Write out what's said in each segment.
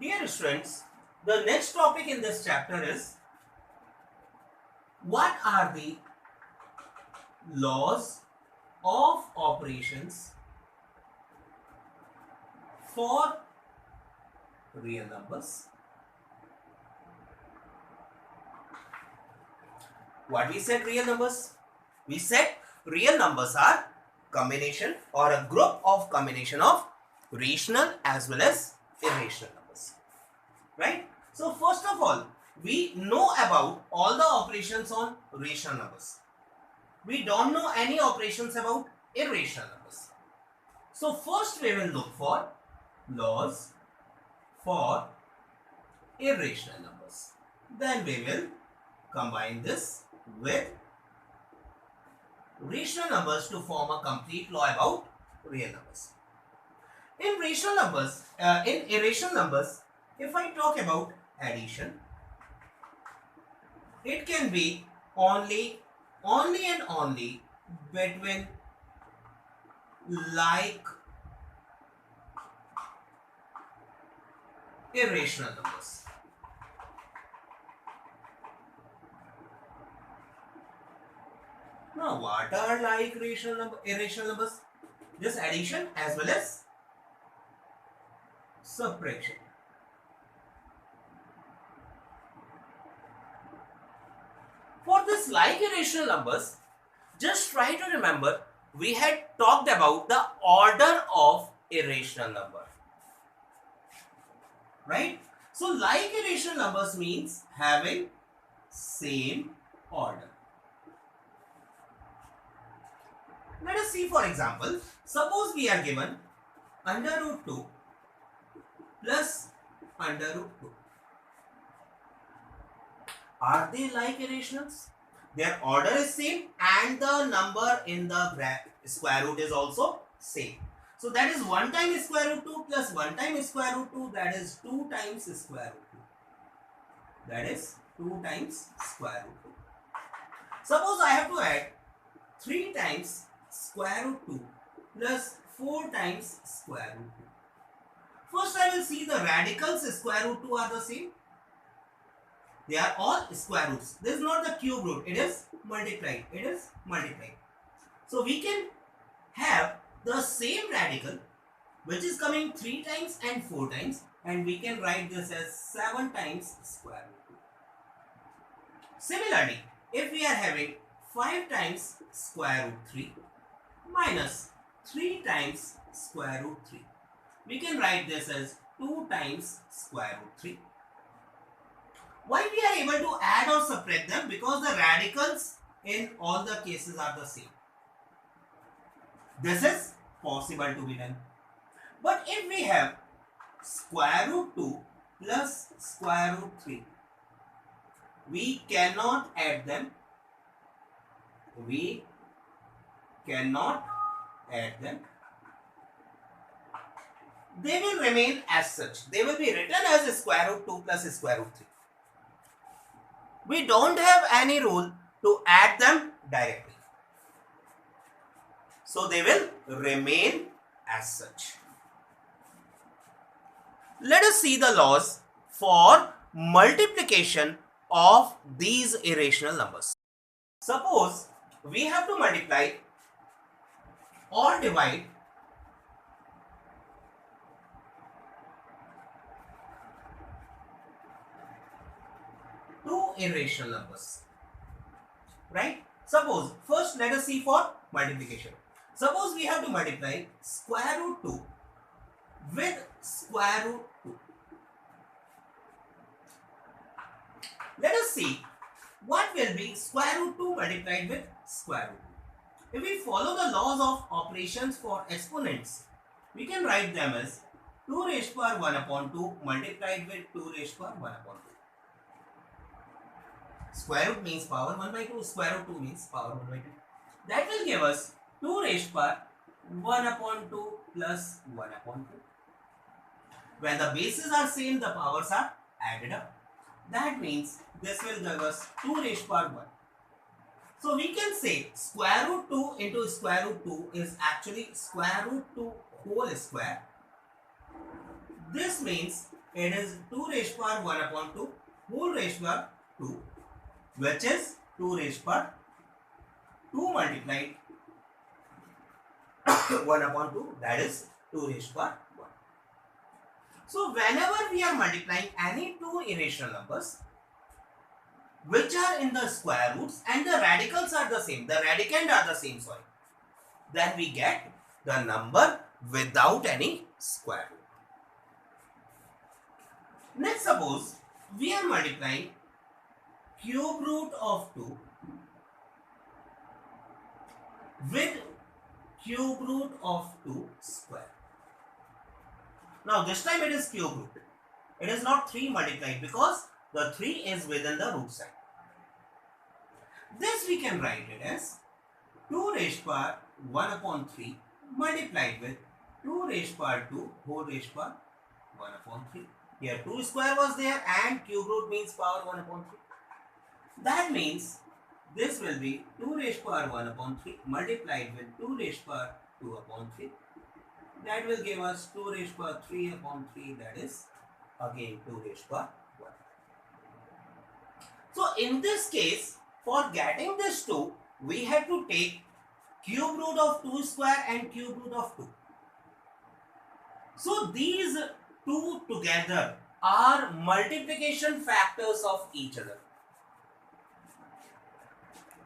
Dear students, the next topic in this chapter is what are the laws of operations for real numbers. What we said real numbers? We said real numbers are combination or a group of combination of rational as well as irrational numbers. Right? So first of all, we know about all the operations on rational numbers. We don't know any operations about irrational numbers. So first we will look for laws for irrational numbers. Then we will combine this with rational numbers to form a complete law about real numbers. In irrational numbers, if I talk about addition, it can be only and only between like irrational numbers. Now, what are like irrational numbers? Just addition as well as subtraction. For this like irrational numbers, just try to remember we had talked about the order of irrational number. Right? So like irrational numbers means having same order. Let us see, for example, suppose we are given under root 2 plus under root 2. Are they like irrationals? Their order is same and the number in the square root is also same. So that is 1 times square root 2 plus 1 times square root 2, that is 2 times square root 2. That is 2 times square root 2. Suppose I have to add 3 times square root 2 plus 4 times square root 2. First I will see the radicals square root 2 are the same. They are all square roots. This is not the cube root. It is multiplied. So we can have the same radical which is coming 3 times and 4 times, and we can write this as 7 times square root 2. Similarly, if we are having 5 times square root 3 minus 3 times square root 3, we can write this as 2 times square root 3. Why we are able to add or subtract them? Because the radicals in all the cases are the same. This is possible to be done. But if we have square root 2 plus square root 3, we cannot add them. We cannot add them. They will remain as such. They will be written as square root 2 plus square root 3. We don't have any rule to add them directly. So they will remain as such. Let us see the laws for multiplication of these irrational numbers. Suppose we have to multiply or divide two irrational numbers. Right? Suppose, first let us see for multiplication. Suppose we have to multiply square root 2 with square root 2. Let us see what will be square root 2 multiplied with square root 2. If we follow the laws of operations for exponents, we can write them as 2 raised power 1 upon 2 multiplied with 2 raised power 1 upon 2. Square root means power 1 by 2, square root 2 means power 1 by 2. That will give us 2 raised power 1 upon 2 plus 1 upon 2. When the bases are same, the powers are added up. That means this will give us 2 raised power 1. So we can say square root 2 into square root 2 is actually square root 2 whole square. This means it is 2 raised power 1 upon 2 whole raised power 2, which is 2 raised power 2 multiplied 1 upon 2, that is 2 raised power 1. So whenever we are multiplying any two irrational numbers which are in the square roots and the radicals are the same, the radicand are the same, sorry, then we get the number without any square root. Next, suppose we are multiplying cube root of 2 with cube root of 2 square. Now this time it is cube root. It is not 3 multiplied because the 3 is within the root side. This we can write it as 2 raised power 1 upon 3 multiplied with 2 raised power 2 whole raised power 1 upon 3. Here 2 square was there and cube root means power 1 upon 3. That means this will be 2 raised power 1 upon 3 multiplied with 2 raised power 2 upon 3. That will give us 2 raised power 3 upon 3, that is again 2 raised power 1. So in this case, for getting this 2, we have to take cube root of 2 square and cube root of 2. So these two together are multiplication factors of each other.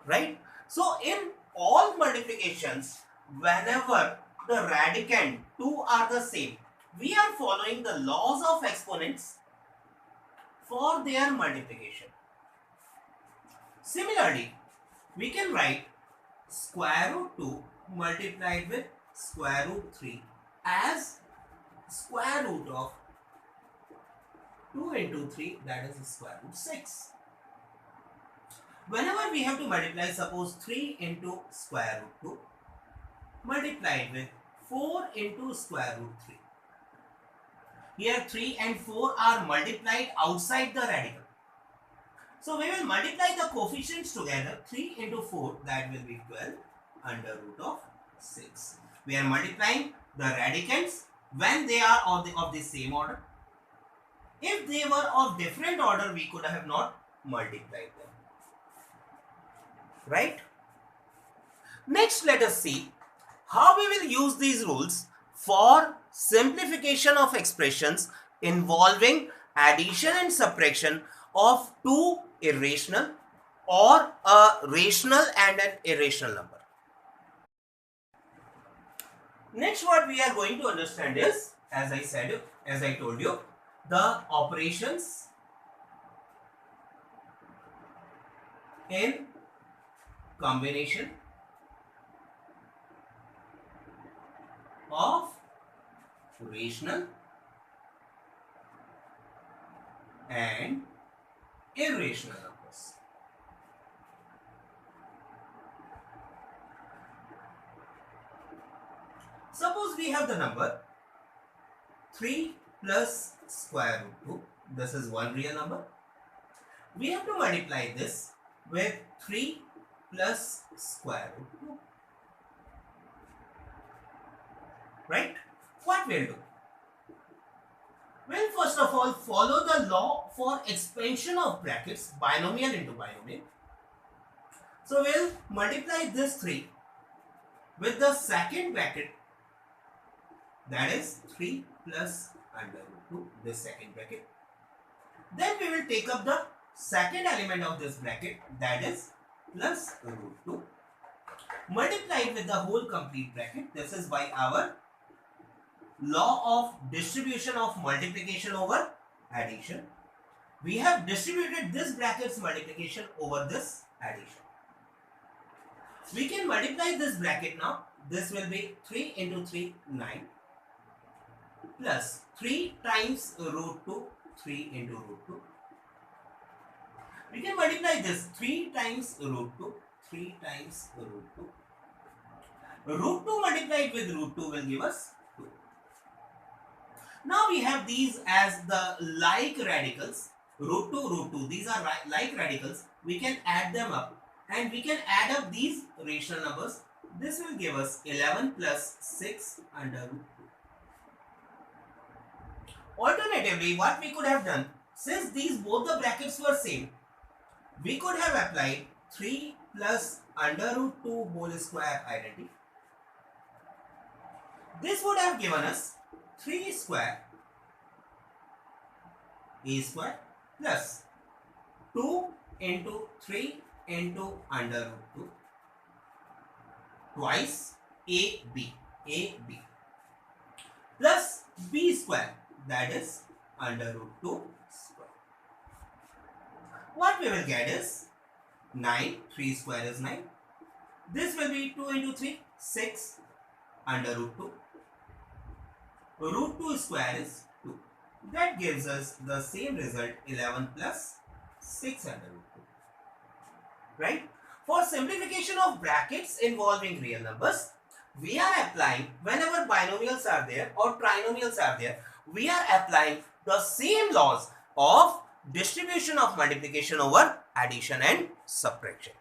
Right? So in all multiplications, whenever the radicand 2 are the same, we are following the laws of exponents for their multiplication. Similarly, we can write square root 2 multiplied with square root 3 as square root of 2 into 3, that is square root 6. Whenever we have to multiply, suppose 3 into square root 2 multiplied with 4 into square root 3. Here 3 and 4 are multiplied outside the radical. So we will multiply the coefficients together. 3 into 4, that will be 12 under root of 6. We are multiplying the radicands when they are of the same order. If they were of different order, we could have not multiplied them. Right? Next, let us see how we will use these rules for simplification of expressions involving addition and subtraction of two irrational or a rational and an irrational number. Next, what we are going to understand is, as I told you, the operations in combination of rational and irrational numbers. Suppose we have the number 3 plus square root 2. This is one real number. We have to multiply this with 3 plus square root 2. Right? What we'll do? Well, first of all, follow the law for expansion of brackets, binomial into binomial. So we'll multiply this 3 with the second bracket, that is 3 plus under root 2, this second bracket. Then we will take up the second element of this bracket, that is plus root 2, multiplied with the whole complete bracket. This is by our law of distribution of multiplication over addition. We have distributed this bracket's multiplication over this addition. We can multiply this bracket now. This will be 3 into 3, 9, plus 3 times root 2, 3 into root 2. We can multiply this 3 times root 2, 3 times root 2. Root 2 multiplied with root 2 will give us 2. Now we have these as the like radicals, root 2, these are like radicals. We can add them up and we can add up these rational numbers. This will give us 11 plus 6 under root 2. Alternatively, what we could have done, since these both the brackets were same, we could have applied 3 plus under root 2 whole square identity. This would have given us 3 square a square plus 2 into 3 into under root 2 twice ab plus b square, that is under root 2 square. What we will get is 9, 3 square is 9. This will be 2 into 3, 6 under root 2. Root 2 square is 2. That gives us the same result, 11 plus 6 under root 2. Right? For simplification of brackets involving real numbers, we are applying, whenever binomials are there or trinomials are there, we are applying the same laws of distribution of multiplication over addition and subtraction.